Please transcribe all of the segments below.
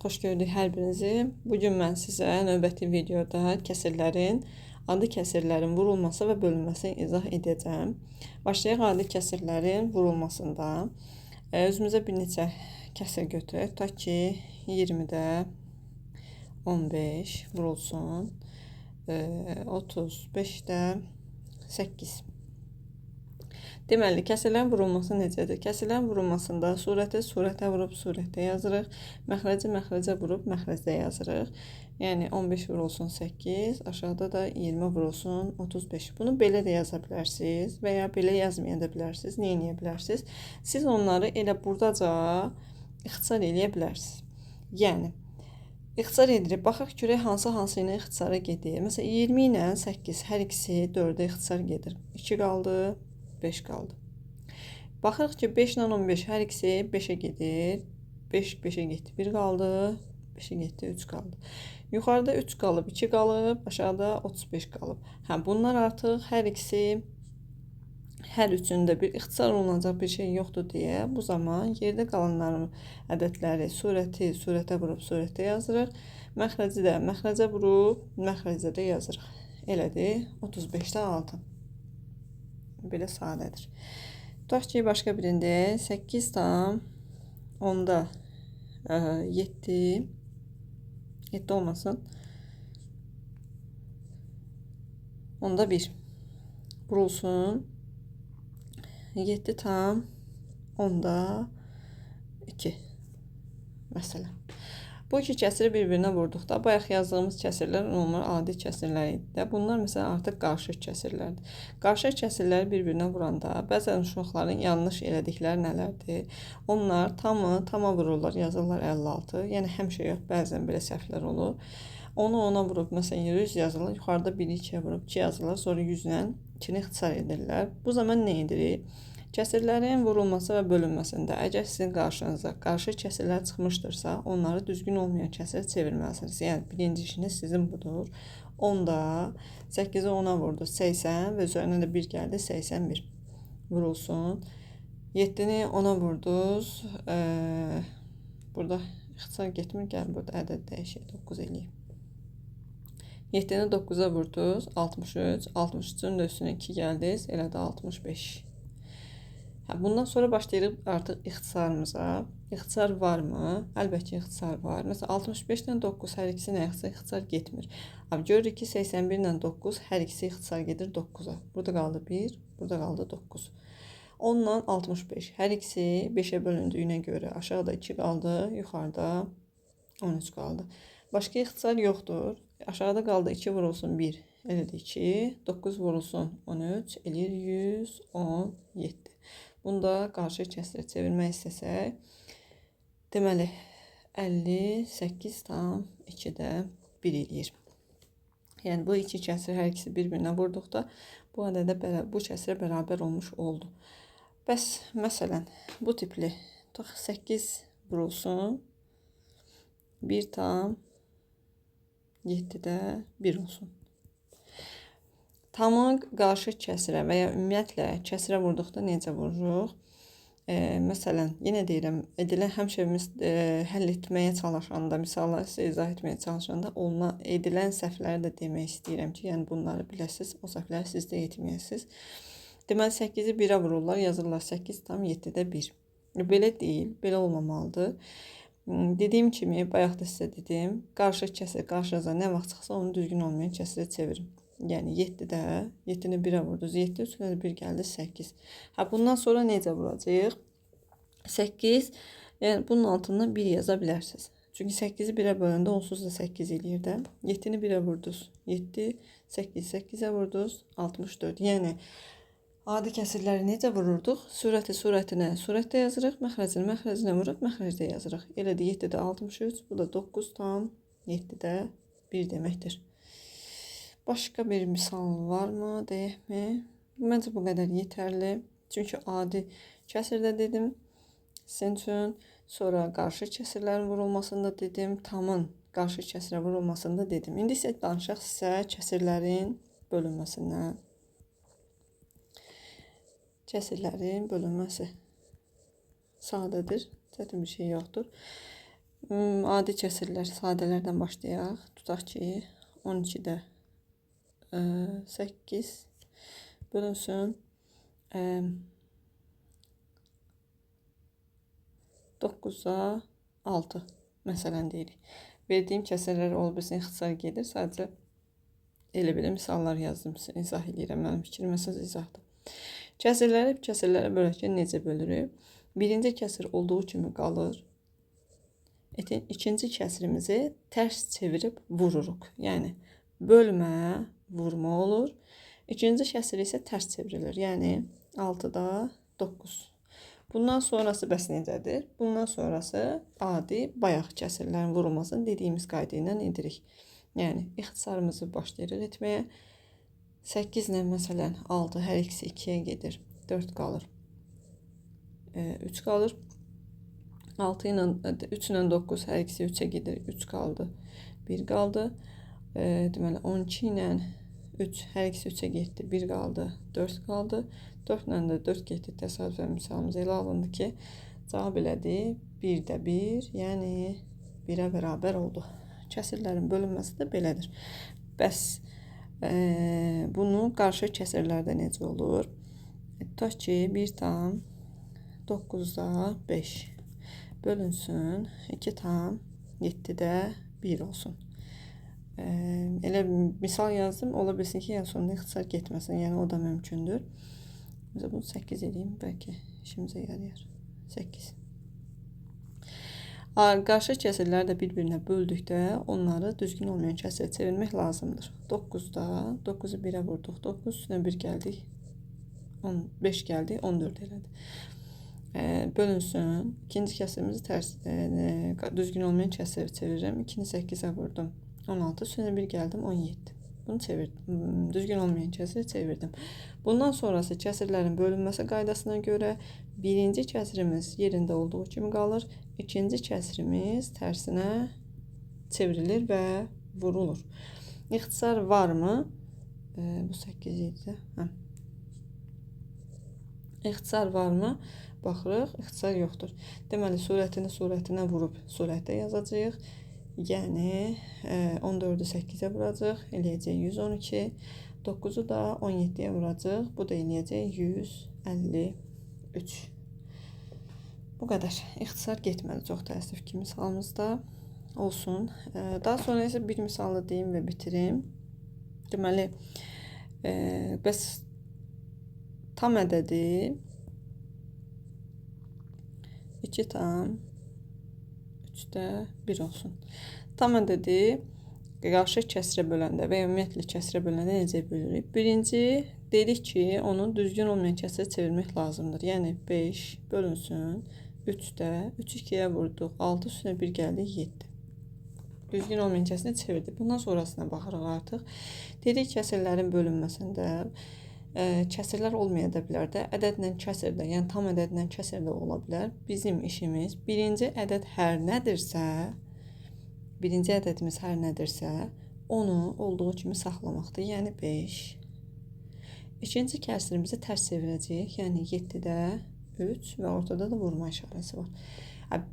Xoş gördük hər birinizi. Bugün mən sizə növbəti videoda adi kəsirlərin vurulması və bölünməsini izah edəcəm. Başlayaq adi kəsirlərin vurulmasında. Özümüzə bir neçə kəsir götürək. Tutaq ki, 20-də 15 vurulsun. 35-də 8. Deməli, kəsirlərin vurulması necədir? Kəsirlərin vurulmasında surətə vurub surətdə yazırıq. Məxrəcə vurub məxrəcdə yazırıq. Yəni 15 vurulsun 8, aşağıda da 20 vurulsun 35. Bunu belə də yaza bilərsiniz və ya belə yazmaya da bilərsiniz. Nə edə bilərsiniz? Siz onları elə burdaca ixtisar eləyə bilərsiniz. Yəni İxtisar edirik. Baxaq görək hansı ilə ixtisara gedir. Məsələn 20 ilə 8 hər ikisi 4-ə ixtisar gedir. 2 qaldı, 5 qaldı. Baxırıq ki 5 ilə 15 hər ikisi 5-ə gedir. 5 5-ə getdi. 1 qaldı, 5-ə getdi, 3 qaldı. Yuxarıda 3 qalıb, 2 qalıb, aşağıda 35 qalıb. Bunlar artıq hər ikisi hər üçündə bir ixtisar olunacaq bir şey yoxdur deyə bu zaman yerdə qalanların ədədləri surətə vurub surətdə yazırıq. Məxrəci də məxrəcə vurub məxrəcədə yazırıq. Elədir 35-də 6. Belə sadədir. Tutaq ki, başqa birində 8 tam 10-da 7 olmasın. 10-da 1 vurulsun. 7 tam 10-da 2 məsələn. Bu iki kəsiri bir-birinə vurduqda bayaq yazdığımız kəsirlər normal adi kəsirlər idi. Bunlar məsələn artıq qarışıq kəsirlərdir. Qarışıq kəsirləri bir-birinə vuranda bəzən uşaqların yanlış elədikləri nələrdir? Onlar tama vururlar, yazırlar 56. Yəni həmişə yox, bəzən belə səhvlər olur. Onu ona vurub məsələn 100 yazırlar, yuxarıda 1-i 2-yə vurub 2 yazırlar, sonra 100-lə 2-ni ixtisar edirlər. Bu zaman nə edirik? Kəsirlərin vurulması və bölünməsində əgər sizin qarşınıza qarışıq kəsirlər çıxmışdırsa, onları düzgün olmayan kəsirə çevirməlisiniz. Yəni birinci işiniz sizin budur. 10-da 8-i 10-a vurdu 80 və üzərinə də 1 gəldi 81 vurulsun. 7-ni 10-a vurdunuz. Burada ixtisar getmir, gəl burada ədəd dəyişək 9 eləyək. 7-ni 9-a vurdunuz 63, 63-ün də üstünə 2 gəldiniz, elədi 65. Bundan sonra başlayırıq artıq ixtisarımıza. İxtisar varmı? Əlbəttə ixtisar var. Məsələn 65 ilə 9 hər ikisi nə ixtisar getmir. Görürük ki 81 ilə 9 hər ikisi ixtisar gedir 9-a. Burada qaldı 1, burada qaldı 9. 10 ilə 65 hər ikisi 5-ə bölündüyünə görə aşağıda 2 qaldı, yuxarıda 13 qaldı. Başqa ixtisar yoxdur. Aşağıda qaldı 2 vurulsun 1, elədir 2, 9 vurulsun 13, eləyir 117. Bunda qarşı kəsirə çevirmək istəsək, deməli 58 tam 2-də 1 eləyir. Yəni bu iki kəsir hər ikisi bir-birinə vurduqda bu ədədə bu kəsirə bərabər olmuş oldu. Bəs məsələn bu tipli 8 vurulsun 1 tam 7-də 1 olsun. Tamı qarşı kəsirə və ya ümumiyyətlə kəsirə vurduqda necə vururuq? Məsələn, yenə deyirəm, edilən həmişə həll etməyə çalışanda, misalları sizə izah etməyə çalışanda edilən səhvləri də demək istəyirəm ki, yəni bunları biləsiniz, o səhvləri siz də etməyəsiniz. Deməli 8-i 1-ə vururlar, yazırlar 8 tam 7-də 1. Belə deyil, belə olmamalıdır. Dediyim kimi, bayaq da sizə dedim, qarşı kəsir qarşınıza nə vaxt çıxsa onu düzgün olmayan kəsirə çevirin. Yəni 7-də 7-ni 1-ə vurdunuz, 7 üstünə də 1 gəldi 8. Bundan sonra necə vuracağıq? 8, yəni bunun altından 1 yaza bilərsiniz. Çünki 8-i 1-ə bölündə onsuz da 8 eləyir də. 7-ni 1-ə vurdunuz, 7, 8, 8-ə vurdunuz, 64. Yəni adi kəsirləri necə vururduq? Surətinə surətdə yazırıq, məxrəcinə vurub məxrəcdə yazırıq. Elədir 7-də 63, bu da 9 tam 7-də 1 deməkdir. Başqa bir misal varmı, deyəkmi? Məncə bu qədər yetərli. Çünki adi kəsirdə dedim sizin üçün. Sonra qarşı kəsirlərin vurulmasında dedim. Tamın qarşı kəsirə vurulmasında dedim. İndi isə danışaq sizə kəsirlərin bölünməsindən. Kəsirlərin bölünməsi sadədir. Çətin bir şey yoxdur. Adi kəsirlər, sadələrdən başlayaq. Tutaq ki, 12-də 8 bölünsün 9-a 6 məsələn deyirik. Verdiyim kəsirlər olub-bilsin ixtisar gedir. Sadəcə elə belə misallar yazdım, izah edirəm. Mənim fikrim əsas izahdır. Kəsirlərə bölərkən necə bölürük? Birinci kəsir olduğu kimi qalır. İkinci kəsirimizi tərs çevirib vururuq. Yəni bölmə, vurma olur. İkinci kəsir isə tərs çevrilir. Yəni 6-da 9. Bundan sonrası bəs necədir? Bundan sonrası adi bayaq kəsirlərin vurulmasını dediyimiz qayda ilə edirik. Yəni ixtisarımızı başlayırıq etməyə. 8 ilə məsələn 6 hər ikisi 2-yə gedir. 4 qalır. 3 qalır. 3 ilə 9 hər ikisi 3-ə gedir. 3 qaldı. 1 qaldı. Deməli 12 ilə 3 hər ikisi 3-ə getdi. 1 qaldı. 4 qaldı. 4 ilə də 4 getdi. Təsadüfən misalımız elə alındı ki, cavab elədi 1-də 1, yəni 1-ə bərabər oldu. Kəsirlərin bölünməsi də belədir. Bəs bunu qarşı kəsirlərdə necə olur? Tutaq ki, 1,9-da 5 bölünsün 2,7-də 1 olsun. Elə misal yazdım, ola bilsin ki, yəni sonunda ixtisar getməsin, yəni o da mümkündür. Mesela bunu 8 edeyim, bəlkə işimizə yarayar. 8. Qarşı kəsirləri də bir-birinə böldükdə onları düzgün olmayan kəsirə çevirmək lazımdır. 9-da 9-u 1-ə vurduq. 9 üstünə 1 gəldik. 5 gəldi, 14 elədi. Bölünsün. İkinci kəsirimizi düzgün olmayan kəsirə çevirirəm. 2-ni 8-ə vurdum. 16 üstünə 1 gəldim, 17. Bunu çevirdim. Düzgün olmayan kəsiri çevirdim. Bundan sonrası kəsirlərin bölünməsi qaydasına görə birinci kəsirimiz yerində olduğu kimi qalır. İkinci kəsirimiz tərsinə çevrilir və vurulur. İxtisar varmı? Bu 8 idi. İxtisar varmı? Baxırıq, ixtisar yoxdur. Deməli, surətinə vurub surətdə yazacağıq. Yəni 14-ü 8-ə vuracaq, eləyəcək 112. 9-u da 17-yə vuracaq, bu da eləyəcək 153. Bu qədər. İxtisar getmədi, çox təəssüf ki, misalımızda olsun. Daha sonra isə bir misalı deyim və bitirim. Deməli, bəs tam ədədi 2,3-də 1 olsun. Tam ədədi qarşı kəsrə böləndə və ya ümumiyyətlə kəsrə böləndə necə bölürük? Birinci, dedik ki, onu düzgün olmayan kəsrə çevirmək lazımdır. Yəni 5 bölünsün 3-də, 3-ü 2-yə vurduq, 6 üstünə 1 gəldi, 7. Düzgün olmayan kəsrə çevirdik. Bundan sonrasına baxırıq artıq. Dedik kəsirlərin bölünməsində kəsirlər olmaya da bilər də, ədədlə kəsir də, yəni tam ədədlə kəsir də ola bilər. Bizim işimiz birinci ədəd hər nədirsə, onu olduğu kimi saxlamaqdır, yəni 5. İkinci kəsirimizi tərs çevirəcəyik, yəni 7-də 3 və ortada da vurma işarəsi var.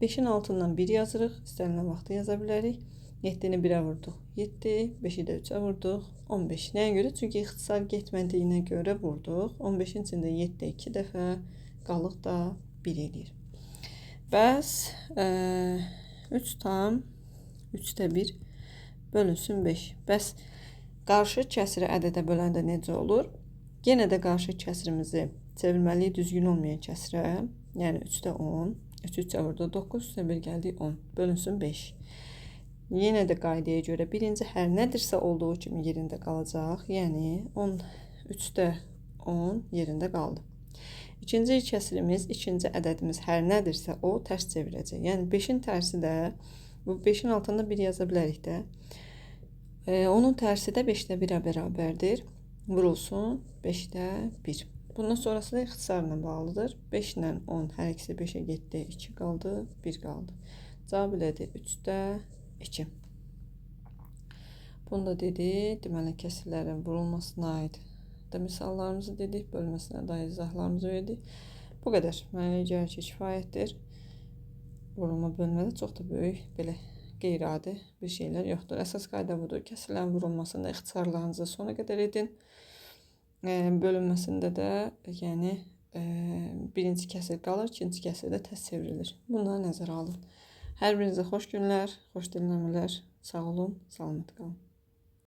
5-in altından 1 yazırıq, istənilən vaxtda yaza bilərik. 7-ni 1-ə vurduq, 7, 5-i də 3-ə vurduq, 15. Nəyə görə? Çünki ixtisar getmədiyinə görə vurduq. 15-in içində 7-də 2 dəfə, qalıq da 1 eləyir. Bəs 3,3-də 1 bölünsün 5. Bəs qarşı kəsiri ədədə böləndə necə olur? Yenə də qarşı kəsirimizi çevirməliyik düzgün olmayan kəsrə. Yəni 3-də 10, 3-3-ə vurdu, 9 üstə 1 gəldi 10, bölünsün 5. Yenə də qaydaya görə birinci hər nədirsə olduğu kimi yerində qalacaq. Yəni 3-də 10 yerində qaldı. İkinci kəsirimiz, ikinci ədədimiz hər nədirsə o tərs çevirəcək. Yəni 5-in tərsi də, bu 5-in altında 1 yaza bilərik də. Onun tərsi də 5-də 1-ə bərabərdir. Vurulsun 5-də 1. Bundan sonrası da ixtisarla bağlıdır. 5 ilə 10 hər ikisi 5-ə getdi, 2 qaldı, 1 qaldı. Cavab elədi 3-də 2. Bunu da dedik. Deməli, kəsirlərin vurulmasına aid misallarımızı dedik. Bölməsinə dair izahlarımızı verdik. Bu qədər. Mənə elə gəlir ki, kifayətdir. vurulma bölmədə çox da böyük belə qeyri-adi bir şeylər yoxdur. Əsas qayda budur. Kəsilərin vurulmasında ixtisarlarınızı sona qədər edin. Bölünməsində də yəni birinci kəsir qalır, ikinci kəsir də tərs çevrilir. Bunları nəzərə alın. Hər birinizə xoş günlər, xoş dinləmələr. Sağ olun, salamat qalın.